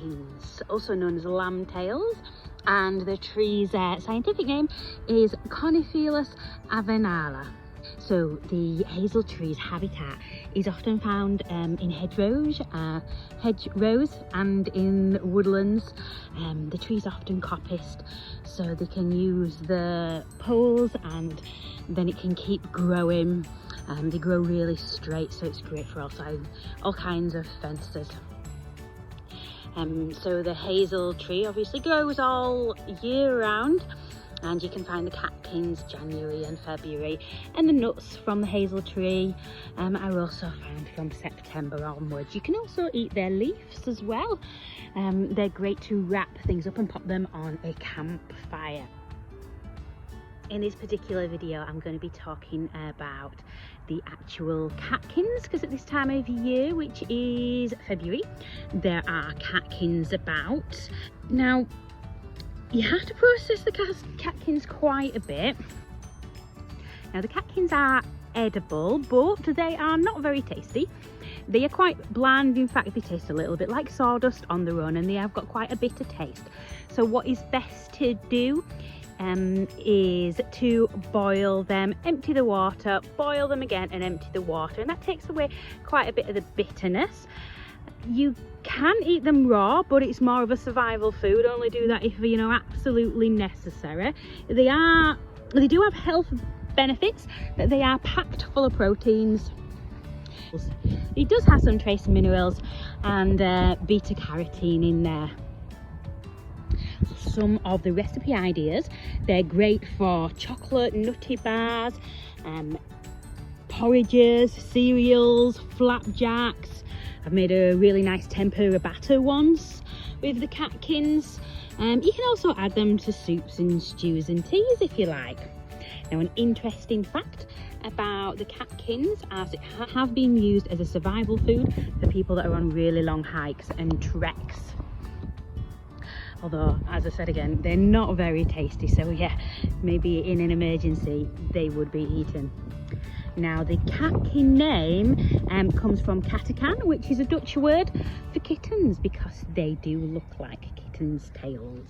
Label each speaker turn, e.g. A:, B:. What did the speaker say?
A: catkins, also known as lambtails, and the tree's scientific name is Conophyllus avenala. So the hazel tree's habitat is often found in hedgerows and in woodlands. The tree's often coppiced, so they can use the poles and then it can keep growing. They grow really straight, so it's great for all kinds of fences. So the hazel tree obviously grows all year round, and you can find the catkins January and February, and the nuts from the hazel tree are also found from September onwards. You can also eat their leaves as well. They're great to wrap things up and pop them on a campfire. In this particular video, I'm going to be talking about the actual catkins, because at this time of year, which is February, there are catkins about. Now, you have to process the catkins quite a bit. Now, the catkins are edible, but they are not very tasty. They are quite bland. In fact, they taste a little bit like sawdust on their own, and they have got quite a bitter taste. So what is best to do is to boil them, empty the water, boil them again and empty the water, and that takes away quite a bit of the bitterness. You can eat them raw, but it's more of a survival food. Only do that if absolutely necessary. They do have health benefits, but they are packed full of proteins. It does have some trace minerals and beta carotene in there. Some of the recipe ideas: they're great for chocolate nutty bars, porridges, cereals, flapjacks. I've made a really nice tempura batter once with the catkins. You can also add them to soups and stews and teas if you like. Now, an interesting fact about the catkins, as it have been used as a survival food for people that are on really long hikes and treks. Although, as I said again, they're not very tasty, so yeah, maybe in an emergency they would be eaten. Now, the catkin name comes from catkins, which is a Dutch word for kittens, because they do look like kittens' tails.